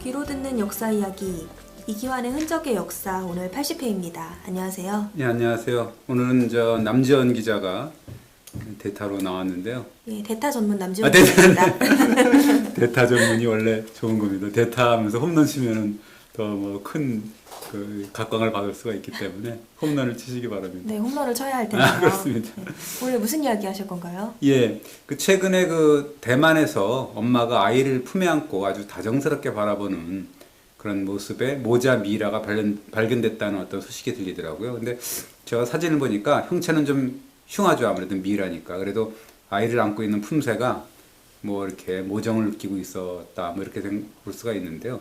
귀로 듣는 역사 이야기 이기환의 흔적의 역사 오늘 80회입니다. 안녕하세요. 네, 안녕하세요. 오늘은 남지원 기자가 대타로 나왔는데요. 예, 대타 전문 남지원입니다. 대타 전문이 원래 좋은 겁니다. 대타하면서 홈런 치면은 더 뭐 큰 각광을 받을 수가 있기 때문에 홈런을 치시기 바랍니다. 네, 홈런을 쳐야 할 텐데요. 그렇습니다. 네. 오늘 무슨 이야기 하실 건가요? 예, 최근에 대만에서 엄마가 아이를 품에 안고 아주 다정스럽게 바라보는 그런 모습에 모자 미라가 발견됐다는 어떤 소식이 들리더라고요. 근데 제가 사진을 보니까 형체는 좀 흉하죠. 아무래도 미라니까. 그래도 아이를 안고 있는 품새가 뭐 이렇게 모정을 느끼고 있었다. 뭐 이렇게 볼 수가 있는데요.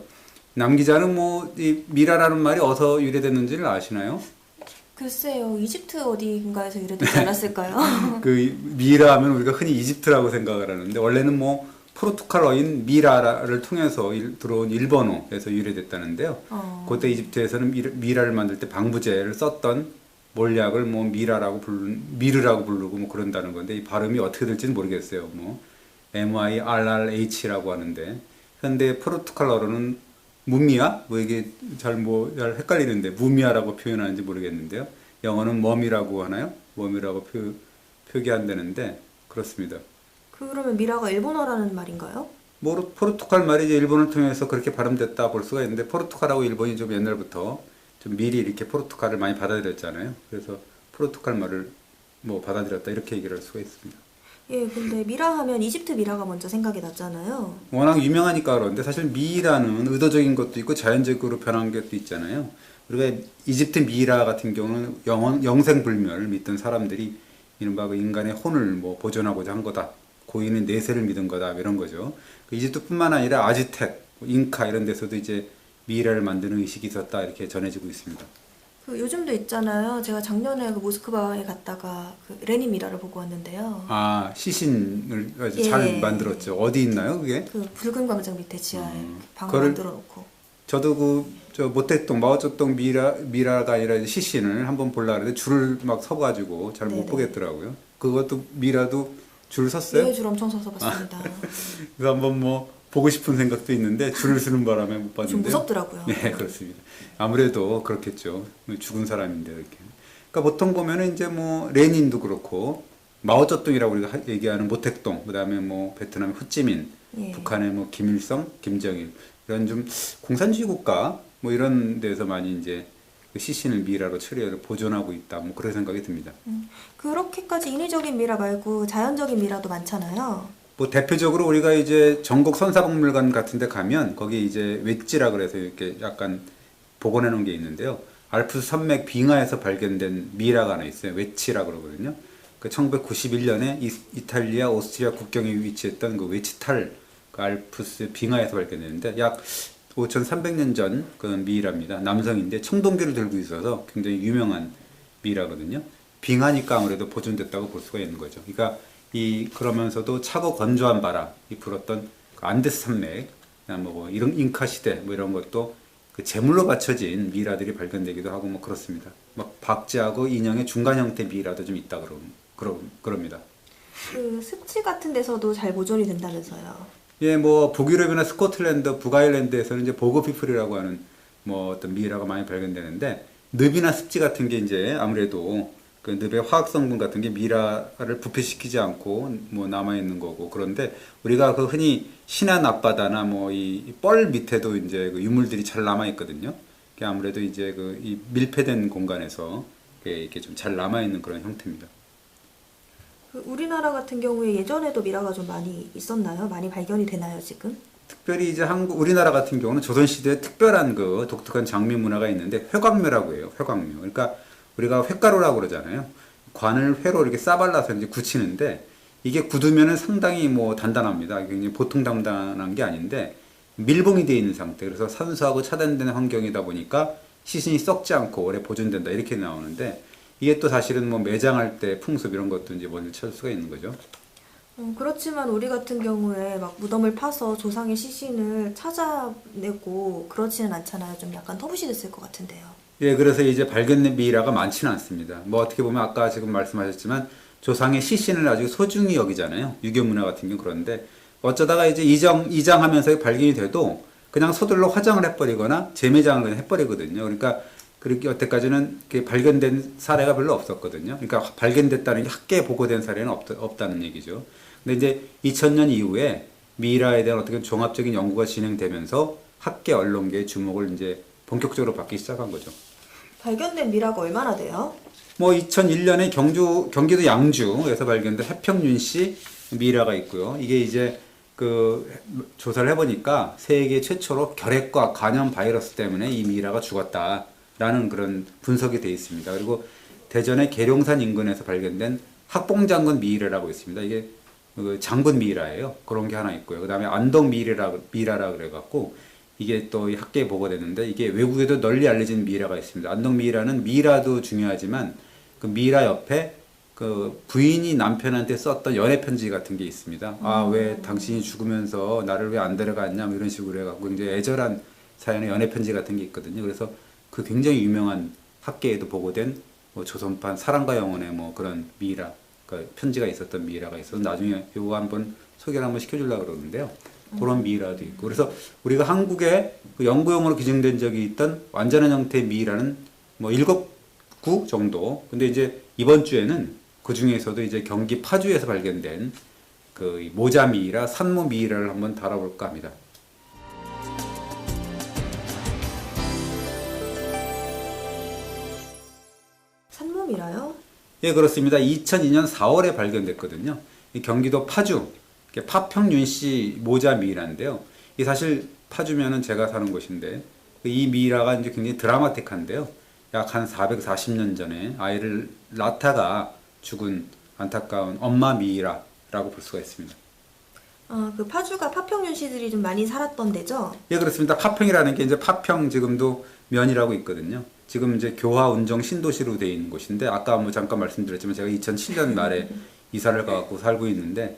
남 기자는 이 미라라는 말이 어디서 유래됐는지를 아시나요? 글쎄요, 이집트 어디인가에서 유래되지 않았을까요? 미라 하면 우리가 흔히 이집트라고 생각을 하는데 원래는 포르투갈어인 미라를 통해서 들어온 일본어에서 유래됐다는데요. 그때 이집트에서는 미라를 만들 때 방부제를 썼던 몰약을 미르라고 부르고 뭐 그런다는 건데 이 발음이 어떻게 될지는 모르겠어요. MIRRH라고 하는데 현대 포르투갈어로는 무미야? 이게 잘 헷갈리는데 무미야라고 표현하는지 모르겠는데요. 영어는 머미라고 하나요? 머미라고 표기한다는데 그렇습니다. 그러면 미라가 일본어라는 말인가요? 포르투갈 말이 이제 일본을 통해서 그렇게 발음됐다 볼 수가 있는데 포르투갈하고 일본이 좀 옛날부터 좀 미리 이렇게 포르투갈을 많이 받아들였잖아요. 그래서 포르투갈 말을 받아들였다 이렇게 얘기를 할 수가 있습니다. 예, 근데 미라 하면 이집트 미라가 먼저 생각이 났잖아요. 워낙 유명하니까 그런데 사실 미라는 의도적인 것도 있고 자연적으로 변한 것도 있잖아요. 우리가 이집트 미라 같은 경우는 영생불멸을 믿던 사람들이 이른바 인간의 혼을 보존하고자 한 거다. 고인의 내세를 믿은 거다. 이런 거죠. 이집트뿐만 아니라 아즈텍, 잉카 이런 데서도 이제 미라를 만드는 의식이 있었다. 이렇게 전해지고 있습니다. 요즘도 있잖아요. 제가 작년에 모스크바에 갔다가 레닌 미라를 보고 왔는데요. 아, 시신을 아주 예. 잘 만들었죠. 어디 있나요, 그게? 붉은 광장 밑에 지하에 방을 그걸 만들어 놓고. 저도 모택동, 마오쩌둥 미라가 아니라 시신을 한번 보려고 했는데 줄을 막 서가지고 잘 못 네네. 보겠더라고요. 그것도 미라도 줄 섰어요? 예, 줄 엄청 서서 봤습니다. 그래서 한번 보고 싶은 생각도 있는데 줄을 서는 바람에 못 봤는데. 좀 무섭더라고요. 네, 그렇습니다. 아무래도 그렇겠죠. 죽은 사람인데 이렇게. 그러니까 보통 보면은 이제 레닌도 그렇고 마오쩌둥이라고 우리가 얘기하는 모택동, 그다음에 베트남의 호찌민, 예. 북한의 김일성, 김정일 이런 좀 공산주의 국가 이런 데서 많이 이제 시신을 미라로 처리해서 보존하고 있다. 그런 생각이 듭니다. 그렇게까지 인위적인 미라 말고 자연적인 미라도 많잖아요. 대표적으로 우리가 이제 전국 선사박물관 같은 데 가면 거기 이제 웨지라 그래서 이렇게 약간 복원해 놓은 게 있는데요. 알프스 산맥 빙하에서 발견된 미라가 하나 있어요. 웨치라 그러거든요. 1991년에 이탈리아 오스트리아 국경에 위치했던 웨치탈 알프스 빙하에서 발견됐는데 약 5,300년 전 그런 미라입니다. 남성인데 청동기를 들고 있어서 굉장히 유명한 미라거든요. 빙하니까 아무래도 보존됐다고 볼 수가 있는 거죠. 그러니까 그러면서도 차고 건조한 바람이 불었던 안데스 산맥, 이런 잉카 시대 이런 것도 제물로 바쳐진 미라들이 발견되기도 하고 그렇습니다. 박쥐하고 인형의 중간 형태 미라도 좀 있다 그럽니다. 습지 같은 데서도 잘 보존이 된다면서요. 예, 북유럽이나 스코틀랜드, 북아일랜드에서는 이제 보그피플이라고 하는 어떤 미라가 많이 발견되는데 늪이나 습지 같은 게 이제 아무래도 그 늪의 화학 성분 같은 게 미라를 부패시키지 않고 남아 있는 거고 그런데 우리가 흔히 신안 앞바다나 이 뻘 밑에도 이제 유물들이 잘 남아 있거든요. 아무래도 이제 이 밀폐된 공간에서 이렇게 좀 잘 남아 있는 그런 형태입니다. 우리나라 같은 경우에 예전에도 미라가 좀 많이 있었나요? 많이 발견이 되나요, 지금? 특별히 이제 우리나라 같은 경우는 조선시대에 특별한 독특한 장미 문화가 있는데 회곽묘라고 해요. 회곽묘. 그러니까 우리가 횟가루라고 그러잖아요. 관을 회로 이렇게 싸발라서 이제 굳히는데 이게 굳으면은 상당히 단단합니다. 굉장히 보통 단단한 게 아닌데 밀봉이 되어 있는 상태. 그래서 산소하고 차단된 환경이다 보니까 시신이 썩지 않고 오래 보존된다. 이렇게 나오는데 이게 또 사실은 매장할 때 풍습 이런 것도 이제 먼저 찾을 수가 있는 거죠. 그렇지만 우리 같은 경우에 무덤을 파서 조상의 시신을 찾아내고 그렇지는 않잖아요. 좀 약간 터부시됐을 것 같은데요. 예, 그래서 이제 발견된 미라가 많지는 않습니다. 어떻게 보면 아까 지금 말씀하셨지만 조상의 시신을 아주 소중히 여기잖아요. 유교 문화 같은 경우 그런데 어쩌다가 이제 이장하면서 발견이 돼도 그냥 서둘러 화장을 해버리거나 재매장을 그냥 해버리거든요. 그러니까 그렇게 여태까지는 발견된 사례가 별로 없었거든요. 그러니까 발견됐다는 게 학계에 보고된 사례는 없다는 얘기죠. 근데 이제 2000년 이후에 미이라에 대한 어떻게 종합적인 연구가 진행되면서 학계 언론계의 주목을 이제 본격적으로 받기 시작한 거죠. 발견된 미라가 얼마나 돼요? 뭐 2001년에 경기도 양주에서 발견된 해평윤 씨 미이라가 있고요. 이게 이제 그 조사를 해보니까 세계 최초로 결핵과 간염 바이러스 때문에 이 미이라가 죽었다라는 그런 분석이 되어 있습니다. 그리고 대전의 계룡산 인근에서 발견된 학봉장군 미이라라고 있습니다. 이게 그 장군 미이라예요. 그런 게 하나 있고요. 그 다음에 안동 미이라라 그래갖고 이게 또 학계에 보고됐는데 이게 외국에도 널리 알려진 미이라가 있습니다. 안동 미이라는 미이라도 중요하지만 그 미이라 옆에 그 부인이 남편한테 썼던 연애 편지 같은 게 있습니다. 아, 왜 당신이 죽으면서 나를 왜 안 데려갔냐 뭐 이런 식으로 해갖고 굉장히 애절한 사연의 연애 편지 같은 게 있거든요. 그래서 그 굉장히 유명한 학계에도 보고된 뭐 조선판 사랑과 영혼의 뭐 그런 미이라 그 편지가 있었던 미이라가 있어서 나중에 요거 한번 소개를 한번 시켜주려고 그러는데요. 그런 미이라도 있고 그래서 우리가 한국에 그 연구용으로 기증된 적이 있던 완전한 형태의 미이라는 뭐 7구 정도. 근데 이제 이번 주에는 그 중에서도 이제 경기 파주에서 발견된 그 모자 미이라, 산모 미이라를 한번 다뤄볼까 합니다. 산모미라요? 예, 그렇습니다. 2002년 4월에 발견됐거든요. 이 경기도 파주, 파평윤씨 모자 미이라인데요. 이 사실 파주면은 제가 사는 곳인데 이 미이라가 이제 굉장히 드라마틱한데요. 약 한 440년 전에 아이를 낳다가 죽은 안타까운 엄마 미이라라고 볼 수가 있습니다. 아, 그 파주가 파평윤 씨들이 좀 많이 살았던 데죠? 예, 그렇습니다. 파평이라는 게 이제 파평 지금도 면이라고 있거든요. 지금 이제 교화 운정 신도시로 되어 있는 곳인데 아까 뭐 잠깐 말씀드렸지만 제가 2007년 말에 이사를 가고 살고 있는데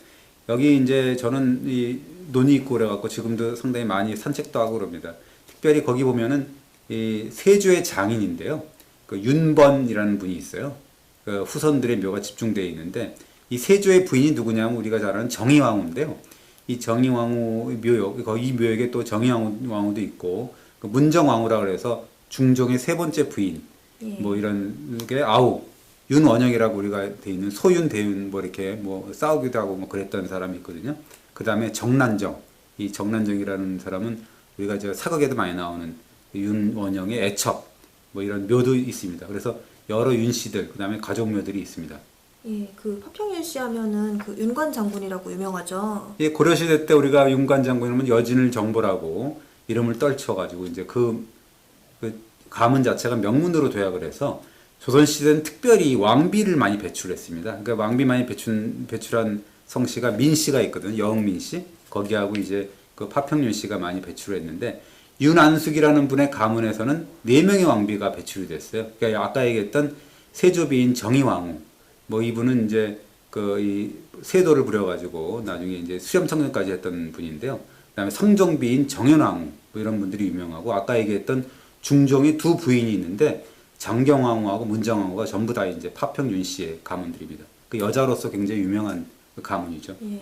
여기 이제 저는 이 논이 있고 그래갖고 지금도 상당히 많이 산책도 하고 그럽니다. 특별히 거기 보면은 이 세조의 장인인데요. 그 윤번이라는 분이 있어요. 그 후손들의 묘가 집중되어 있는데 이 세조의 부인이 누구냐면 우리가 잘 아는 정의왕후인데요. 이 정의왕후 묘역, 거기 이 묘역에 또 정의왕후도 있고 그 문정왕후라 그래서 중종의 세 번째 부인 뭐 이런 게 아우 윤원영이라고 우리가 돼 있는 소윤 대윤 뭐 이렇게 뭐 싸우기도 하고 뭐 그랬던 사람이 있거든요. 그 다음에 정난정, 이 정난정이라는 사람은 우리가 저 사극에도 많이 나오는 윤원영의 애첩 뭐 이런 묘도 있습니다. 그래서 여러 윤씨들 그 다음에 가족묘들이 있습니다. 예, 그 파평윤 씨 하면은 그 윤관 장군이라고 유명하죠. 예, 고려시대 때 우리가 윤관 장군이면 여진을 정보라고 이름을 떨쳐가지고 이제 그 가문 자체가 명문으로 도약을 해서 조선시대는 특별히 왕비를 많이 배출했습니다. 그러니까 왕비 많이 배출한 성씨가 민씨가 있거든요. 여흥민씨. 거기하고 이제 그 파평윤 씨가 많이 배출했는데 윤안숙이라는 분의 가문에서는 4명의 왕비가 배출이 됐어요. 그러니까 아까 얘기했던 세조비인 정의왕후. 뭐 이분은 이제 그 이 세도를 부려가지고 나중에 이제 수렴청년까지 했던 분인데요. 그다음에 성종비인 정현왕후 뭐 이런 분들이 유명하고 아까 얘기했던 중종의 두 부인이 있는데 장경왕후하고 문정왕후가 전부 다 이제 파평윤 씨의 가문들입니다. 그 여자로서 굉장히 유명한 가문이죠. 예.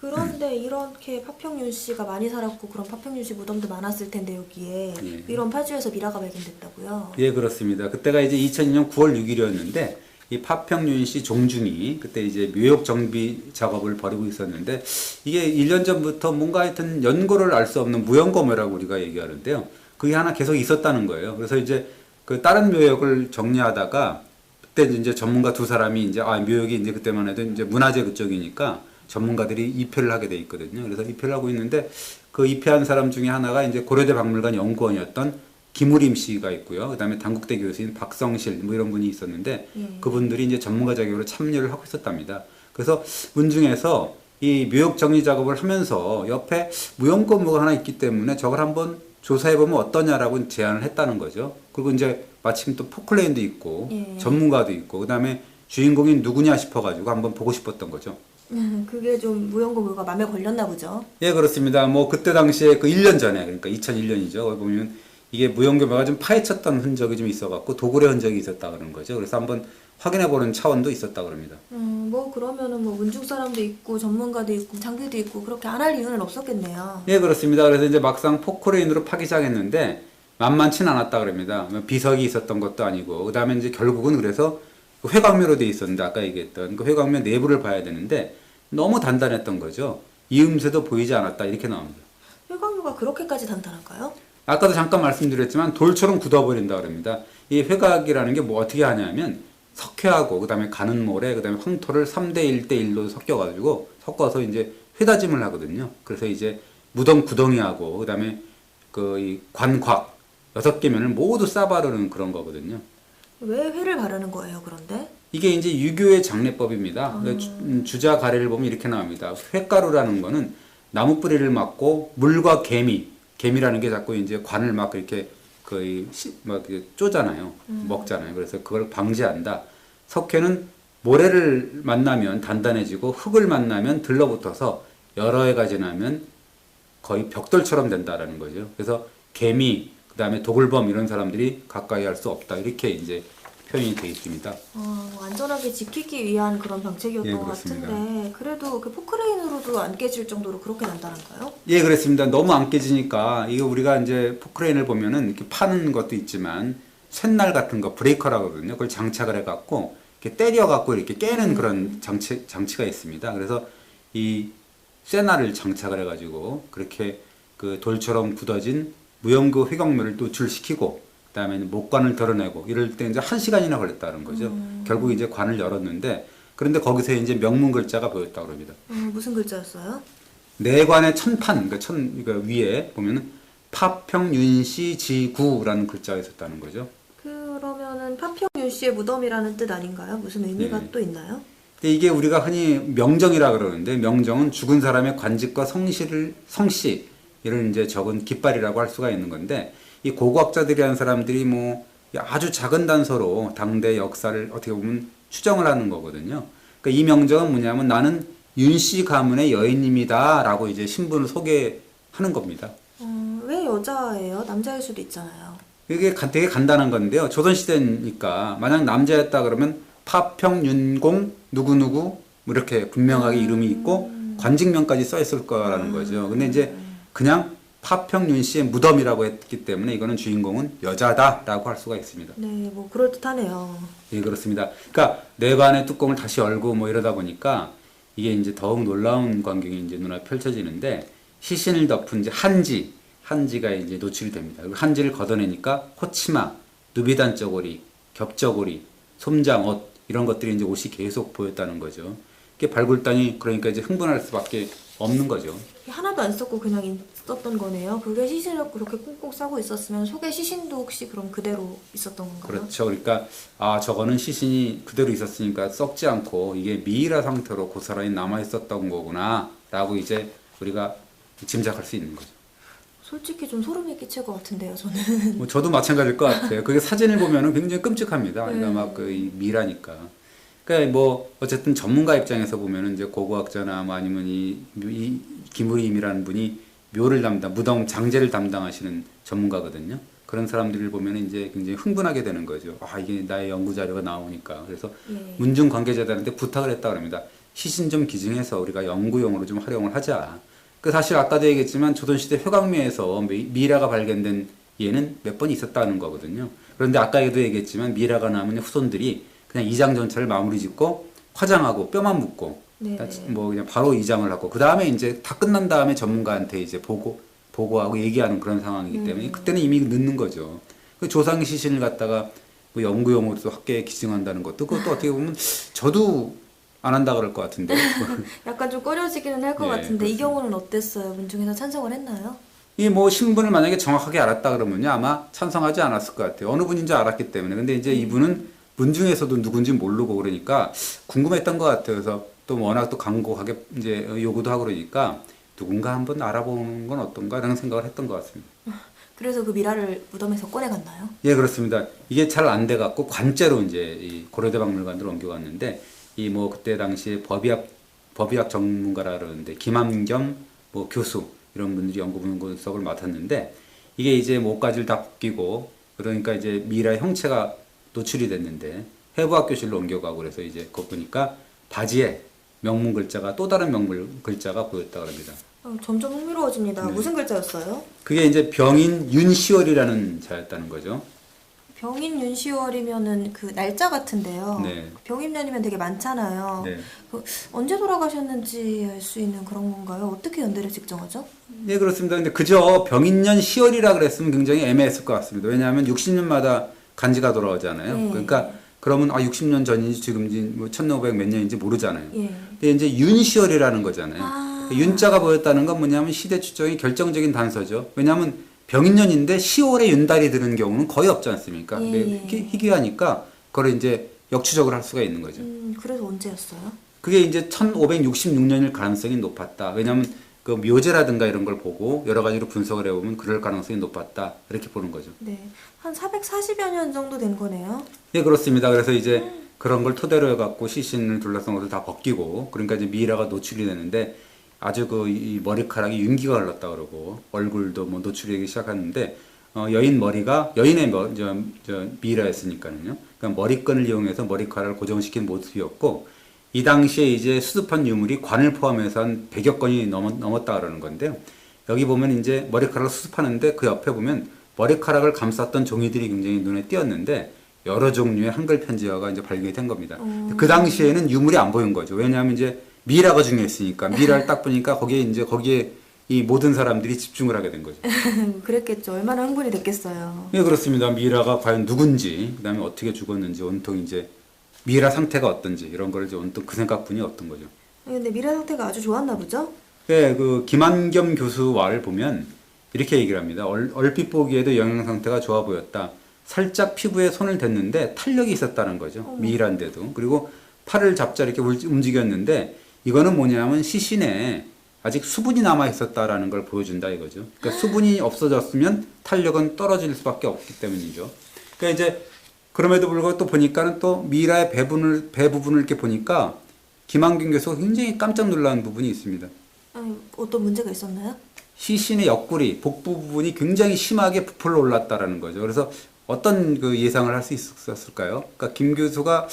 그런데 이렇게 파평윤 씨가 많이 살았고 그런 파평윤 씨 무덤도 많았을 텐데 여기에 예. 이런 파주에서 미라가 발견됐다고요? 예, 그렇습니다. 그때가 이제 2002년 9월 6일이었는데 이 파평윤 씨 종중이 그때 이제 묘역 정비 작업을 벌이고 있었는데 이게 1년 전부터 뭔가 하여튼 연고를 알 수 없는 무연고묘라고 우리가 얘기하는데요. 그게 하나 계속 있었다는 거예요. 그래서 이제 그 다른 묘역을 정리하다가 그때 이제 전문가 두 사람이 이제 묘역이 이제 그때만 해도 이제 문화재 그쪽이니까 전문가들이 입회를 하게 돼 있거든요. 그래서 입회를 하고 있는데 그 입회한 사람 중에 하나가 이제 고려대 박물관 연구원이었던 김우림 씨가 있고요. 그다음에 단국대 교수인 박성실 뭐 이런 분이 있었는데 그분들이 이제 전문가 자격으로 참여를 하고 있었답니다. 그래서 문중에서 이 묘역 정리 작업을 하면서 옆에 무용고무가 하나 있기 때문에 저걸 한번 조사해보면 어떠냐라고 제안을 했다는 거죠. 그리고 이제 마침 또 포클레인도 있고 전문가도 있고 그다음에 주인공이 누구냐 싶어가지고 한번 보고 싶었던 거죠. 그게 좀 무연고무가 마음에 걸렸나 보죠. 예, 그렇습니다. 뭐 그때 당시에 그 1년 전에 그러니까 2001년이죠. 거기 보면 이게 무용교묘가 좀 파헤쳤던 흔적이 좀 있어갖고 도굴의 흔적이 있었다 그러는 거죠. 그래서 한번 확인해보는 차원도 있었다 그럽니다. 뭐 그러면은 뭐 문중 사람도 있고 전문가도 있고 장비도 있고 그렇게 안 할 이유는 없었겠네요. 예, 그렇습니다. 그래서 이제 막상 포크레인으로 파기 시작했는데 만만치는 않았다 그럽니다. 비석이 있었던 것도 아니고 그 다음에 이제 결국은 그래서 그 회광묘로 돼 있었는데 아까 얘기했던 그 회광묘 내부를 봐야 되는데 너무 단단했던 거죠. 이음새도 보이지 않았다 이렇게 나옵니다. 회광묘가 그렇게까지 단단한가요? 아까도 잠깐 말씀드렸지만 돌처럼 굳어버린다 그럽니다. 이 회각이라는 게 뭐 어떻게 하냐면 석회하고 그다음에 가는 모래 그다음에 황토를 3대 1대 1로 섞어서 이제 회다짐을 하거든요. 그래서 이제 무덤 구덩이하고 그다음에 그 이 관곽 6개 면을 모두 싸바르는 그런 거거든요. 왜 회를 바르는 거예요, 그런데? 이게 이제 유교의 장례법입니다. 주자 가래를 보면 이렇게 나옵니다. 횟가루라는 거는 나무 뿌리를 막고 물과 개미라는 게 자꾸 이제 관을 막 이렇게 거의 막 쪼잖아요. 먹잖아요. 그래서 그걸 방지한다. 석회는 모래를 만나면 단단해지고 흙을 만나면 들러붙어서 여러 해가 지나면 거의 벽돌처럼 된다라는 거죠. 그래서 개미, 그 다음에 도굴범 이런 사람들이 가까이 할 수 없다. 이렇게 이제 표현이 되어 있습니다. 안전하게 지키기 위한 그런 방책이었던 예, 것 그렇습니다. 같은데 그래도 그 포크레인으로도 안 깨질 정도로 그렇게 단단한가요? 예, 그렇습니다. 너무 안 깨지니까 이거 우리가 이제 포크레인을 보면은 이렇게 파는 것도 있지만 쇳날 같은 거 브레이커라고 하거든요. 그걸 장착을 해갖고 이렇게 때려갖고 이렇게 깨는 그런 장치가 있습니다. 그래서 이 쇳날을 장착을 해가지고 그렇게 그 돌처럼 굳어진 무용교 회광묘를 노출시키고 그다음에 목관을 덜어내고 이럴 때 이제 1시간이나 걸렸다는 거죠. 결국 이제 관을 열었는데 그런데 거기서 이제 명문 글자가 보였다고 합니다. 무슨 글자였어요? 내관의 천판, 그러니까 위에 보면은 파평윤씨 지구라는 글자가 있었다는 거죠. 그러면은 파평윤 씨의 무덤이라는 뜻 아닌가요? 무슨 의미가 네. 또 있나요? 근데 이게 우리가 흔히 명정이라 그러는데 명정은 죽은 사람의 관직과 성씨 이런 이제 적은 깃발이라고 할 수가 있는 건데 이 고고학자들이라는 사람들이 뭐 아주 작은 단서로 당대 역사를 어떻게 보면 추정을 하는 거거든요. 그러니까 이 명정은 뭐냐면 나는 윤씨 가문의 여인입니다라고 이제 신분을 소개하는 겁니다. 왜 여자예요? 남자일 수도 있잖아요. 이게 되게 간단한 건데요. 조선시대니까 만약 남자였다 그러면 파평윤공 누구누구 뭐 이렇게 분명하게 이름이 있고 관직명까지 써 있을 거라는 거죠. 근데 이제 그냥 파평윤 씨의 무덤이라고 했기 때문에 이거는 주인공은 여자다라고 할 수가 있습니다. 네, 뭐 그럴듯하네요. 예, 그렇습니다. 그러니까 내관의 뚜껑을 다시 열고 뭐 이러다 보니까 이게 이제 더욱 놀라운 광경이 이제 눈앞에 펼쳐지는데 시신을 덮은 이제 한지가 이제 노출이 됩니다. 그리고 한지를 걷어내니까 호치마, 누비단 저고리, 겹저고리, 솜장, 옷 이런 것들이 이제 옷이 계속 보였다는 거죠. 이게 발굴단이 그러니까 이제 흥분할 수밖에 없는 거죠. 하나도 안 썼고 그냥 있었던 거네요. 그게 시신을 그렇게 꽁꽁 싸고 있었으면 속에 시신도 혹시 그럼 그대로 있었던 건가요? 그렇죠. 그러니까 저거는 시신이 그대로 있었으니까 썩지 않고 이게 미이라 상태로 그 사람이 남아 있었던 거구나라고 이제 우리가 짐작할 수 있는 거죠. 솔직히 좀 소름이 끼칠 것 같은데요, 저는. 뭐 저도 마찬가지일 것 같아요. 그게 사진을 보면은 굉장히 끔찍합니다. 그러니까 막 그 미라니까. 그러니까 뭐 어쨌든 전문가 입장에서 보면은 이제 고고학자나 뭐 아니면 이 김우리임이라는 분이 무덤 장제를 담당하시는 전문가거든요. 그런 사람들을 보면은 이제 굉장히 흥분하게 되는 거죠. 이게 나의 연구 자료가 나오니까. 그래서 문중 관계자들한테 부탁을 했다 그럽니다. 시신 좀 기증해서 우리가 연구용으로 좀 활용을 하자. 그 사실 아까도 얘기했지만 조선시대 회광묘에서 미라가 발견된 예는 몇 번 있었다는 거거든요. 그런데 아까도 얘기했지만 미라가 남은 후손들이 그냥 이장 전차를 마무리 짓고 화장하고 뼈만 묻고 뭐 그냥 바로 이장을 하고 그 다음에 이제 다 끝난 다음에 전문가한테 이제 보고하고 얘기하는 그런 상황이기 때문에 그때는 이미 늦는 거죠. 그 조상 시신을 갖다가 뭐 연구용으로도 학계에 기증한다는 것도 그것도 어떻게 보면 저도 안 한다 그럴 것 같은데. 약간 좀 꺼려지기는 할 것 예, 같은데 이 그렇습니다. 경우는 어땠어요? 문중에서 찬성을 했나요? 이 뭐 신분을 만약에 정확하게 알았다 그러면요 아마 찬성하지 않았을 것 같아요. 어느 분인지 알았기 때문에. 근데 이제 이분은 문중에서도 누군지 모르고 그러니까 궁금했던 것 같아요. 그래서 또 워낙 또 강곡하게 이제 요구도 하고 그러니까 누군가 한번 알아보는 건 어떤가 라는 생각을 했던 것 같습니다. 그래서 그 미라를 무덤에서 꺼내갔나요? 예, 그렇습니다. 이게 잘 안 돼 갖고 관째로 이제 이 고려대 박물관으로 옮겨갔는데 이 뭐 그때 당시에 법의학 전문가라 그러는데 김암겸 뭐 교수 이런 분들이 연구 분석을 맡았는데 이게 이제 목까지를 다 벗기고 그러니까 이제 미라의 형체가 노출이 됐는데 해부학 교실로 옮겨가고 그래서 이제 그거 보니까 바지에 명문 글자가 또 다른 명문 글자가 보였다 그럽니다. 점점 흥미로워집니다. 네. 무슨 글자였어요? 그게 이제 병인 윤시월이라는 자였다는 거죠. 병인 윤시월이면은 그 날짜 같은데요. 네. 병인년이면 되게 많잖아요. 네. 언제 돌아가셨는지 알 수 있는 그런 건가요? 어떻게 연대를 측정하죠? 네, 그렇습니다. 근데 그저 병인년 10월이라 그랬으면 굉장히 애매했을 것 같습니다. 왜냐하면 60년마다 간지가 돌아오잖아요. 예. 그러니까 그러면 60년 전인지 지금인지 뭐 1500 몇 년인지 모르잖아요. 예. 근데 이제 윤시월이라는 거잖아요. 아. 윤자가 보였다는 건 뭐냐면 시대 추정의 결정적인 단서죠. 왜냐하면 병인년인데 10월에 윤달이 드는 경우는 거의 없지 않습니까? 예. 근데 희귀하니까 그걸 이제 역추적을 할 수가 있는 거죠. 그래서 언제였어요? 그게 이제 1566년일 가능성이 높았다. 왜냐하면 그 묘제라든가 이런 걸 보고 여러 가지로 분석을 해보면 그럴 가능성이 높았다. 이렇게 보는 거죠. 네. 한 440여 년 정도 된 거네요. 예, 그렇습니다. 그래서 이제 그런 걸 토대로 해갖고 시신을 둘러싼 것을 다 벗기고 그러니까 이제 미이라가 노출이 되는데 아주 이 머리카락이 윤기가 흘렀다 그러고 얼굴도 뭐 노출이 되기 시작하는데 여인 머리가 여인의 미이라였으니까요. 그러니까 머리끈을 이용해서 머리카락을 고정시킨 모습이었고 이 당시에 이제 수습한 유물이 관을 포함해서 한 100여 건이 넘었다 그러는 건데요. 여기 보면 이제 머리카락을 수습하는데 그 옆에 보면 머리카락을 감쌌던 종이들이 굉장히 눈에 띄었는데 여러 종류의 한글 편지화가 이제 발견이 된 겁니다. 그 당시에는 유물이 안 보인 거죠. 왜냐하면 이제 미라가 중요했으니까 미라를 딱 보니까 거기에 이 모든 사람들이 집중을 하게 된 거죠. 그랬겠죠. 얼마나 흥분이 됐겠어요. 예, 그렇습니다. 미라가 과연 누군지, 그다음에 어떻게 죽었는지, 온통 이제 미라 상태가 어떤지 이런 걸 이제 온통 그 생각뿐이 없던 거죠. 근데 미래 상태가 아주 좋았나 보죠? 예, 그 김한겸 교수 말을 보면 이렇게 얘기를 합니다. 얼핏 보기에도 영양 상태가 좋아 보였다. 살짝 피부에 손을 댔는데 탄력이 있었다는 거죠. 미이라인데도. 그리고 팔을 잡자 이렇게 움직였는데 이거는 뭐냐면 시신에 아직 수분이 남아 있었다라는 걸 보여준다 이거죠. 그러니까 수분이 없어졌으면 탄력은 떨어질 수밖에 없기 때문이죠. 그러니까 이제 그럼에도 불구하고 또 보니까는 또 미이라의 배 부분을 이렇게 보니까 김한균 교수가 굉장히 깜짝 놀라는 부분이 있습니다. 아니, 어떤 문제가 있었나요? 시신의 옆구리, 복부 부분이 굉장히 심하게 부풀어 올랐다라는 거죠. 그래서 어떤 그 예상을 할 수 있었을까요? 그러니까 김 교수가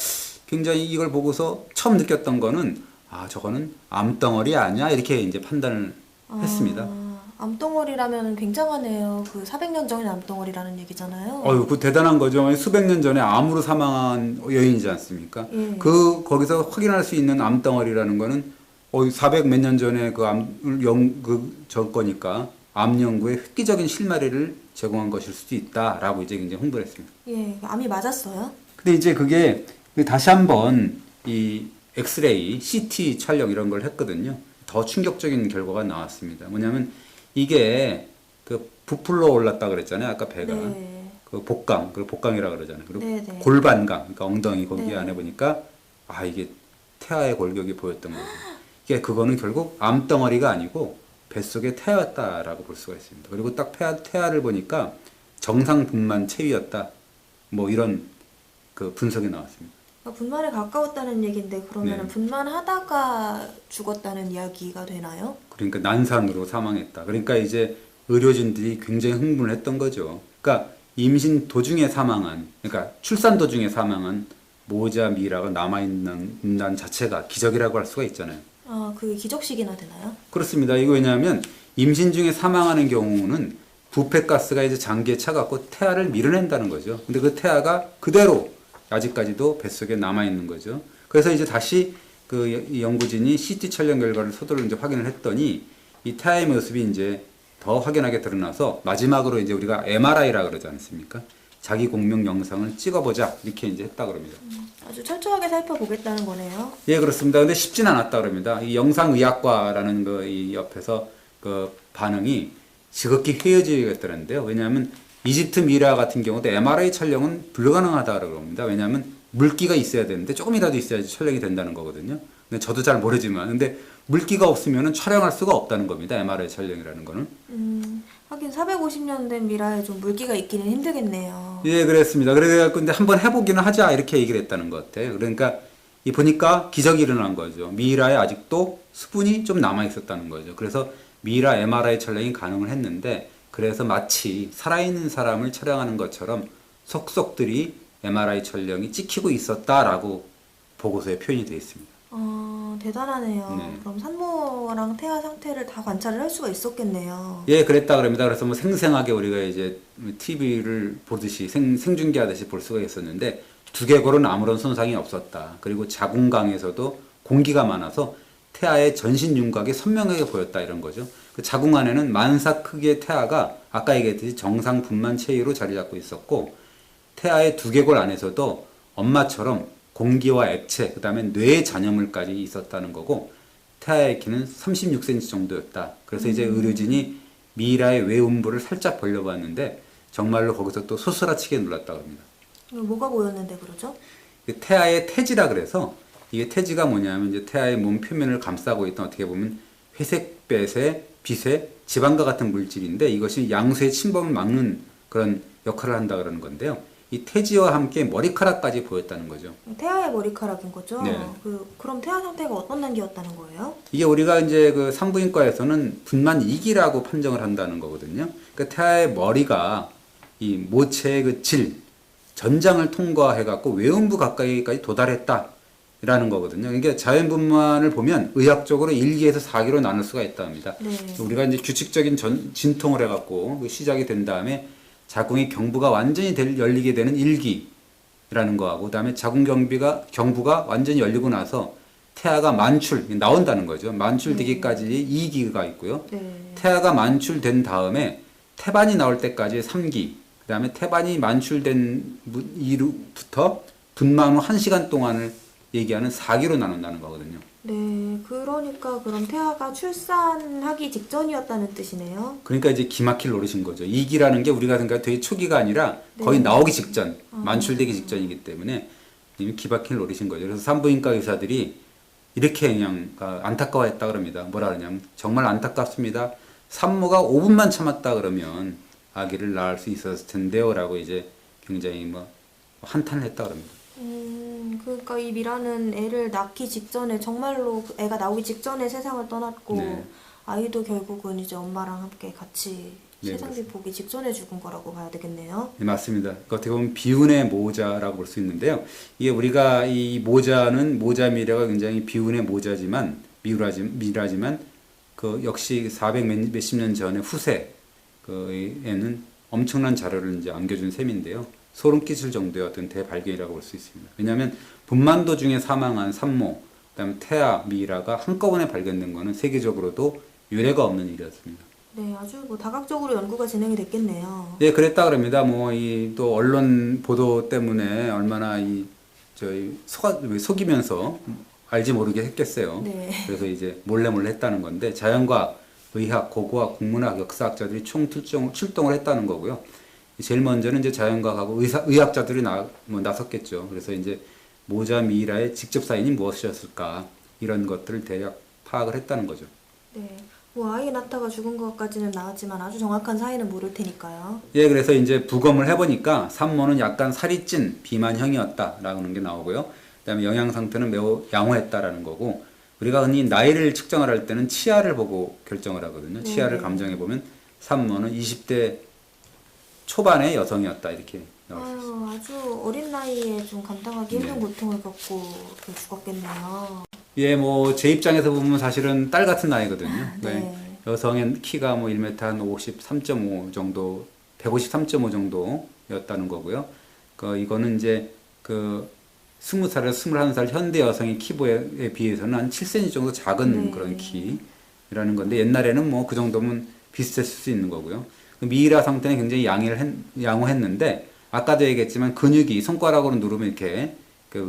굉장히 이걸 보고서 처음 느꼈던 거는 저거는 암덩어리 아니야? 이렇게 이제 판단을 했습니다. 암덩어리라면 굉장하네요. 그 400년 전의 암덩어리라는 얘기잖아요. 그 대단한 거죠. 수백 년 전에 암으로 사망한 여인이지 않습니까? 예. 거기서 확인할 수 있는 암덩어리라는 거는 400 몇 년 전에 전 거니까 암 연구에 획기적인 실마리를 제공한 것일 수도 있다라고 이제 굉장히 홍보를 했습니다. 예, 암이 맞았어요? 근데 이제 그게 다시 한번 이 엑스레이, CT 촬영 이런 걸 했거든요. 더 충격적인 결과가 나왔습니다. 뭐냐면 이게 그 부풀러 올랐다 그랬잖아요. 아까 배가. 네. 그 복강, 그리고 복강이라 그러잖아요. 그리고 네네. 골반강, 그러니까 엉덩이 거기 네. 안에 보니까 이게 태아의 골격이 보였던 거죠. 이게 그거는 결국 암덩어리가 아니고 뱃속의 태아였다라고 볼 수가 있습니다. 그리고 딱 태아를 보니까 정상 분만 체위였다. 뭐 이런 그 분석이 나왔습니다. 분만에 가까웠다는 얘기인데 그러면 네. 분만하다가 죽었다는 이야기가 되나요? 그러니까 난산으로 사망했다. 그러니까 이제 의료진들이 굉장히 흥분을 했던 거죠. 그러니까 임신 도중에 사망한, 그러니까 출산 도중에 사망한 모자 미이라가 남아있는 자체가 기적이라고 할 수가 있잖아요. 그게 기적식이나 되나요? 그렇습니다. 이거 왜냐하면 임신 중에 사망하는 경우는 부패가스가 이제 장기에 차갖고 태아를 밀어낸다는 거죠. 근데 그 태아가 그대로 아직까지도 뱃속에 남아있는 거죠. 그래서 이제 다시 이 연구진이 CT 촬영 결과를 서둘러 이제 확인을 했더니 이 태아의 모습이 이제 더 확연하게 드러나서 마지막으로 이제 우리가 MRI라 그러지 않습니까? 자기 공명 영상을 찍어보자 이렇게 이제 했다 그럽니다. 아주 철저하게 살펴보겠다는 거네요. 예, 그렇습니다. 근데 쉽진 않았다 그럽니다. 이 영상의학과라는 이 옆에서 그 반응이 지극히 회의적이었다는데요. 왜냐하면 이집트 미라 같은 경우도 MRI 촬영은 불가능하다고 그럽니다. 왜냐하면 물기가 있어야 되는데 조금이라도 있어야지 촬영이 된다는 거거든요. 근데 저도 잘 모르지만 근데 물기가 없으면 촬영할 수가 없다는 겁니다. MRI 촬영이라는 거는. 하긴 450년 된 미라에 좀 물기가 있기는 힘들겠네요. 예, 그랬습니다. 그래서 근데 한번 해보기는 하자 이렇게 얘기를 했다는 것 같아요. 그러니까 보니까 기적이 일어난 거죠. 미라에 아직도 수분이 좀 남아 있었다는 거죠. 그래서 미라 MRI 촬영이 가능을 했는데 그래서 마치 살아있는 사람을 촬영하는 것처럼 속속들이 MRI 촬영이 찍히고 있었다라고 보고서에 표현이 되어 있습니다. 대단하네요. 네. 그럼 산모랑 태아 상태를 다 관찰을 할 수가 있었겠네요. 예, 그랬다 그럽니다. 그래서 뭐 생생하게 우리가 이제 TV를 보듯이 생중계하듯이 볼 수가 있었는데 두개골은 아무런 손상이 없었다. 그리고 자궁강에서도 공기가 많아서 태아의 전신 윤곽이 선명하게 보였다 이런 거죠. 그 자궁 안에는 만사 크기의 태아가 아까 얘기했듯이 정상 분만 체위로 자리 잡고 있었고 태아의 두개골 안에서도 엄마처럼 공기와 액체, 그 다음에 뇌 잔여물까지 있었다는 거고 태아의 키는 36cm 정도였다. 그래서 이제 의료진이 미이라의 외음부를 살짝 벌려봤는데 정말로 거기서 또 소스라치게 놀랐다고 합니다. 뭐가 보였는데 그러죠? 태아의 태지라 그래서 이게 태지가 뭐냐면 이제 태아의 몸 표면을 감싸고 있던 어떻게 보면 회색빛의 빛의 지방과 같은 물질인데 이것이 양수의 침범을 막는 그런 역할을 한다 그러는 건데요. 이 태지와 함께 머리카락까지 보였다는 거죠. 태아의 머리카락인 거죠? 네. 그럼 태아 상태가 어떤 단계였다는 거예요? 이게 우리가 이제 그 산부인과에서는 분만 2기라고 판정을 한다는 거거든요. 그 태아의 머리가 이 모체의 그 전장을 통과해갖고 외음부 가까이까지 도달했다라는 거거든요. 그러니까 자연분만을 보면 의학적으로 1기에서 4기로 나눌 수가 있다 합니다. 네. 우리가 이제 규칙적인 진통을 해갖고 시작이 된 다음에 자궁의 경부가 완전히 열리게 되는 1기라는 거하고 그다음에 자궁 경부가 완전히 열리고 나서 태아가 나온다는 거죠. 만출되기까지 2기가 있고요. 네. 태아가 만출된 다음에 태반이 나올 때까지 3기, 그 다음에 태반이 만출된 이후부터 분만 후 1시간 동안을 얘기하는 4기로 나눈다는 거거든요. 네, 그러니까 그럼 태아가 출산하기 직전이었다는 뜻이네요. 그러니까 이제 기막힐 노릇인 거죠. 2기라는 게 우리가 생각할 되게 초기가 아니라 네. 거의 나오기 직전, 만출되기 직전이기 때문에 이미 기막힐 노릇인 거죠. 그래서 산부인과 의사들이 이렇게 그냥 안타까워했다 그럽니다. 뭐라 그러냐면 정말 안타깝습니다. 산모가 5분만 참았다 그러면 아기를 낳을 수 있었을 텐데요 라고 이제 굉장히 뭐 한탄을 했다 그럽니다. 그러니까 이 미라는 애를 낳기 직전에 정말로 애가 나오기 직전에 세상을 떠났고 네. 아이도 결국은 이제 엄마랑 함께 같이 네, 세상을 보기 직전에 죽은 거라고 봐야 되겠네요. 네, 맞습니다. 어떻게 보면 비운의 모자라고 볼 수 있는데요. 이게 우리가 이 모자 미라가 굉장히 비운의 모자지만 미라지만 그 역시 400 몇십 년 전의 후세 그에는 엄청난 자료를 이제 안겨준 셈인데요. 소름 끼칠 정도의 어떤 대발견이라고 볼 수 있습니다. 왜냐하면 분만 도중에 사망한 산모, 그다음에 태아, 미이라가 한꺼번에 발견된 것은 세계적으로도 유례가 없는 일이었습니다. 네, 아주 뭐 다각적으로 연구가 진행이 됐겠네요. 네, 그랬다 그럽니다. 뭐 이 또 언론 보도 때문에 얼마나 속이면서 알지 모르게 했겠어요. 네. 그래서 이제 몰래 했다는 건데 자연과학, 의학, 고고학, 국문학, 역사학자들이 총 출동을 했다는 거고요. 제일 먼저는 이제 자연과학하고 의학자들이 나섰겠죠. 그래서 이제 모자 미이라의 직접 사인이 무엇이었을까 이런 것들을 대략 파악을 했다는 거죠. 네. 뭐 아이 낳다가 죽은 것까지는 나왔지만 아주 정확한 사인은 모를 테니까요. 예, 그래서 이제 부검을 해보니까 산모는 약간 살이 찐 비만형이었다라는 게 나오고요. 그다음에 영양 상태는 매우 양호했다라는 거고 우리가 흔히 나이를 측정을 할 때는 치아를 보고 결정을 하거든요. 치아를 감정해 보면 산모는 20대 초반의 여성이었다 이렇게 나와 있습니다. 아주 어린 나이에 좀 감당하기 힘든 네. 고통을 겪고 죽었겠네요. 예, 뭐 제 입장에서 보면 사실은 딸 같은 나이거든요. 네. 여성의 키가 뭐 1m 한 53.5 정도, 153.5 정도였다는 거고요. 이거는 이제 20살에서 21살 현대 여성의 키부에 비해서는 한 7cm 정도 작은 네. 그런 키라는 건데 옛날에는 뭐 그 정도면 비슷했을 수 있는 거고요. 미이라 상태는 굉장히 양호했는데 아까도 얘기했지만 근육이 손가락으로 누르면 이렇게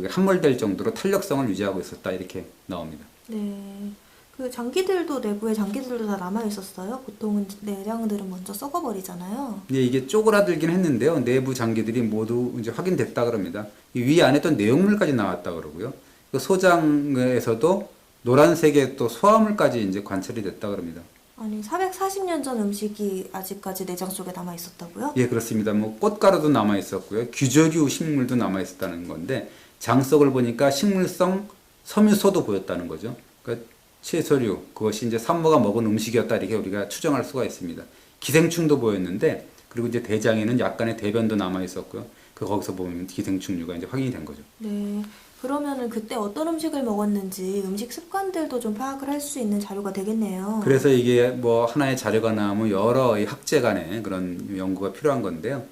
함몰될 정도로 탄력성을 유지하고 있었다 이렇게 나옵니다. 네. 그 장기들도 내부에 장기들도 다 남아 있었어요. 보통은 내장들은 먼저 썩어버리잖아요. 예, 이게 쪼그라들긴 했는데요. 내부 장기들이 모두 이제 확인됐다 그럽니다. 이 위 안에 또 내용물까지 나왔다 그러고요. 그 소장에서도 노란색의 또 소화물까지 이제 관찰이 됐다 그럽니다. 아니 440년 전 음식이 아직까지 내장 속에 남아 있었다고요? 예, 그렇습니다. 뭐 꽃가루도 남아 있었고요. 규조류 식물도 남아 있었다는 건데 장석을 보니까 식물성 섬유소도 보였다는 거죠. 그러니까 채소류 그것이 이제 산모가 먹은 음식이었다 이렇게 우리가 추정할 수가 있습니다. 기생충도 보였는데 그리고 이제 대장에는 약간의 대변도 남아 있었고요. 그 거기서 보면 기생충류가 이제 확인이 된 거죠. 네. 그러면은 그때 어떤 음식을 먹었는지 음식 습관들도 좀 파악을 할 수 있는 자료가 되겠네요. 그래서 이게 뭐 하나의 자료가 나오면 여러 이 학제 간의 그런 연구가 필요한 건데요.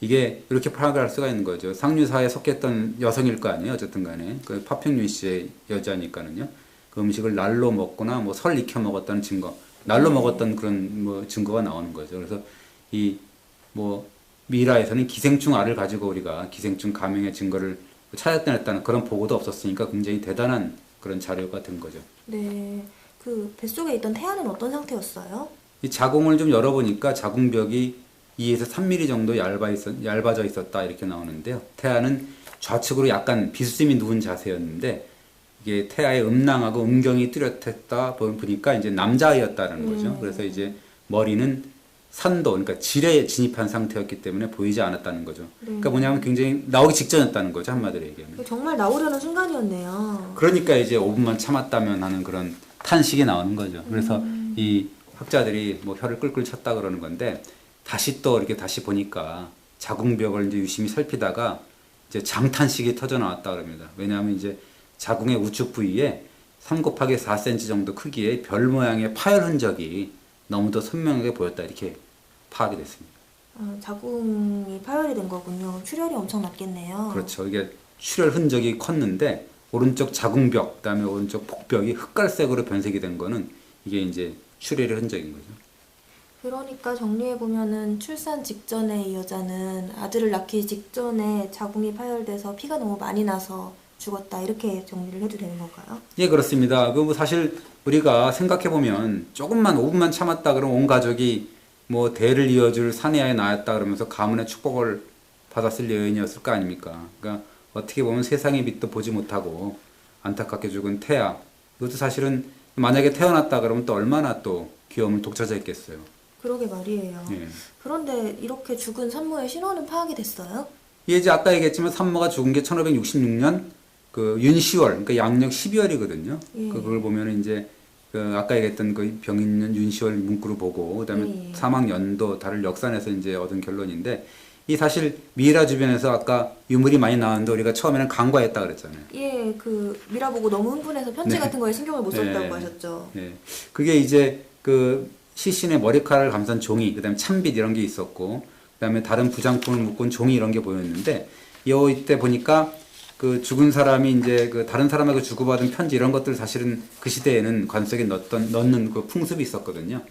이게 이렇게 파악을 할 수가 있는 거죠. 상류사에 속했던 여성일 거 아니에요. 어쨌든 간에. 그 파평윤 씨의 여자니까는요. 그 음식을 날로 먹거나 뭐 설 익혀 먹었다는 증거. 날로 먹었던 그런 뭐 증거가 나오는 거죠. 그래서 이 뭐 미라에서는 기생충 알을 가지고 우리가 기생충 감염의 증거를 찾아냈다는 그런 보고도 없었으니까 굉장히 대단한 그런 자료가 된 거죠. 네. 그 뱃속에 있던 태아는 어떤 상태였어요? 이 자궁을 좀 열어보니까 자궁벽이 2에서 3mm 정도 얇아져 있었다 이렇게 나오는데요. 태아는 좌측으로 약간 비스듬히 누운 자세였는데 이게 태아의 음낭하고 음경이 뚜렷했다 보니까 이제 남자아이였다는 거죠. 그래서 이제 머리는 산도, 그러니까 질에 진입한 상태였기 때문에 보이지 않았다는 거죠. 그러니까 뭐냐면 굉장히 나오기 직전이었다는 거죠. 한마디로 얘기하면. 정말 나오려는 순간이었네요. 그러니까 이제 5분만 참았다면 하는 그런 탄식이 나오는 거죠. 그래서 이 학자들이 뭐 혀를 끌끌 찼다 그러는 건데 다시 또 이렇게 다시 보니까 자궁벽을 이제 유심히 살피다가 이제 장탄식이 터져 나왔다 그럽니다. 왜냐하면 이제 자궁의 우측 부위에 3 곱하기 4cm 정도 크기의 별 모양의 파열 흔적이 너무도 선명하게 보였다 이렇게 파악이 됐습니다. 자궁이 파열이 된 거군요. 출혈이 엄청 났겠네요. 그렇죠. 이게 출혈 흔적이 컸는데 오른쪽 자궁벽, 그다음에 오른쪽 복벽이 흑갈색으로 변색이 된 거는 이게 이제 출혈의 흔적인 거죠. 그러니까 정리해보면은 출산 직전에 이 여자는 아들을 낳기 직전에 자궁이 파열돼서 피가 너무 많이 나서 죽었다 이렇게 정리를 해도 되는 건가요? 예, 그렇습니다. 그 사실 우리가 생각해 보면 조금만 5분만 참았다 그러면 온 가족이 뭐 대를 이어줄 사내아이 낳았다 그러면서 가문의 축복을 받았을 여인이었을 거 아닙니까? 그러니까 어떻게 보면 세상의 빛도 보지 못하고 안타깝게 죽은 태아. 이것도 사실은 만약에 태어났다 그러면 또 얼마나 또 귀여움을 독차지했겠어요. 그러게 말이에요. 예. 그런데 이렇게 죽은 산모의 신원은 파악이 됐어요? 예, 이제 아까 얘기했지만 산모가 죽은 게 1566년 그 윤시월, 그러니까 양력 12월이거든요. 예. 그걸 보면은 이제 그 아까 얘기했던 그 병인년 윤시월 문구를 보고 그다음에 예. 사망 연도 다를 역산해서 이제 얻은 결론인데 이 사실 미이라 주변에서 아까 유물이 많이 나왔는데 우리가 처음에는 간과했다 그랬잖아요. 예, 그 미라 보고 너무 흥분해서 편지 네. 같은 거에 신경을 못 썼다고 네. 하셨죠. 예. 그게 이제 그 시신의 머리카락을 감싼 종이, 그다음에 찬빛 이런 게 있었고, 그다음에 다른 부장품을 묶은 종이 이런 게 보였는데, 이때 보니까 그 죽은 사람이 이제 그 다른 사람에게 주고받은 편지 이런 것들 사실은 그 시대에는 관속에 넣는 그 풍습이 있었거든요.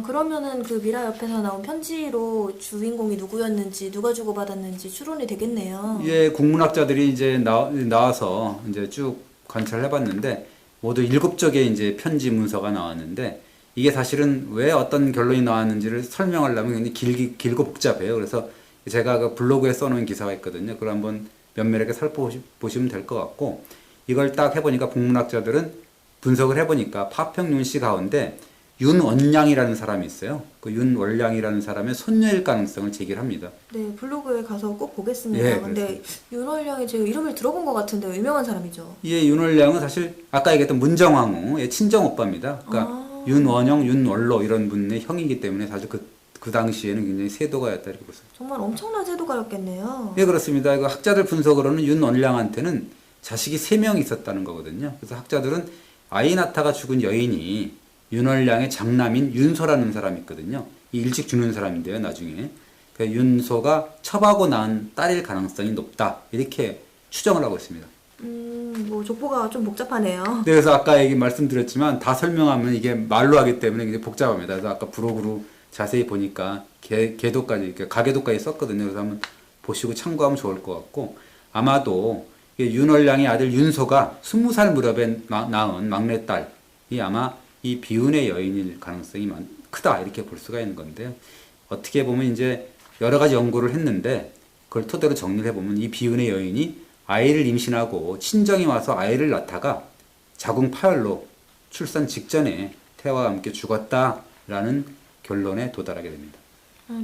그러면은 그 미라 옆에서 나온 편지로 주인공이 누구였는지 누가 주고받았는지 추론이 되겠네요. 예, 국문학자들이 이제 나와서 이제 쭉 관찰을 해봤는데 모두 7쪽의 이제 편지 문서가 나왔는데 이게 사실은 왜 어떤 결론이 나왔는지를 설명하려면 굉장히 길고 복잡해요. 그래서 제가 그 블로그에 써놓은 기사가 있거든요. 그걸 한번 면밀하게 살펴보시면 될 것 같고 이걸 딱 해보니까 국문학자들은 분석을 해보니까 파평윤 씨 가운데 윤원량이라는 사람이 있어요. 그 윤원량이라는 사람의 손녀일 가능성을 제기를 합니다. 네, 블로그에 가서 꼭 보겠습니다. 예, 근데 윤월량이 제가 이름을 들어본 것 같은데 유명한 사람이죠. 예, 윤원량은 사실 아까 얘기했던 문정왕후의 친정 오빠입니다. 그러니까 윤원영, 윤원로 이런 분의 형이기 때문에 사실 그 당시에는 굉장히 세도가였다 이렇게 보세요. 정말 엄청난 세도가였겠네요. 예, 그렇습니다. 그 학자들 분석으로는 윤원량한테는 자식이 3명 있었다는 거거든요. 그래서 학자들은 아이 낳다가 죽은 여인이 윤월량의 장남인 윤소라는 사람이 있거든요. 이 일찍 죽는 사람인데요, 나중에. 그 윤소가 첩하고 낳은 딸일 가능성이 높다. 이렇게 추정을 하고 있습니다. 뭐 족보가 좀 복잡하네요. 네, 그래서 아까 말씀드렸지만 다 설명하면 이게 말로 하기 때문에 굉장히 복잡합니다. 그래서 아까 브로그로 자세히 보니까 계도까지, 가계도까지 썼거든요. 그래서 한번 보시고 참고하면 좋을 것 같고 아마도 윤월량의 아들 윤소가 20살 무렵에 낳은 막내딸이 아마 이 비운의 여인일 가능성이 크다 이렇게 볼 수가 있는 건데요. 어떻게 보면 이제 여러 가지 연구를 했는데 그걸 토대로 정리를 해보면 이 비운의 여인이 아이를 임신하고 친정이 와서 아이를 낳다가 자궁 파열로 출산 직전에 태아와 함께 죽었다라는 결론에 도달하게 됩니다.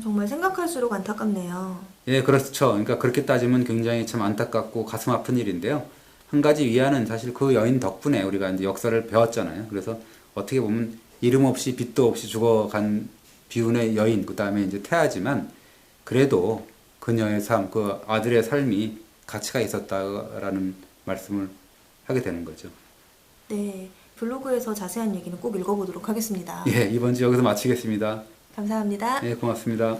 정말 생각할수록 안타깝네요. 예, 그렇죠. 그러니까 그렇게 따지면 굉장히 참 안타깝고 가슴 아픈 일인데요. 한 가지 위안은 사실 그 여인 덕분에 우리가 이제 역사를 배웠잖아요. 그래서 어떻게 보면 이름 없이 빛도 없이 죽어간 비운의 여인, 그 다음에 이제 태아지만 그래도 그녀의 삶, 그 아들의 삶이 가치가 있었다라는 말씀을 하게 되는 거죠. 네, 블로그에서 자세한 얘기는 꼭 읽어보도록 하겠습니다. 예, 이번 주 여기서 마치겠습니다. 감사합니다. 예, 고맙습니다.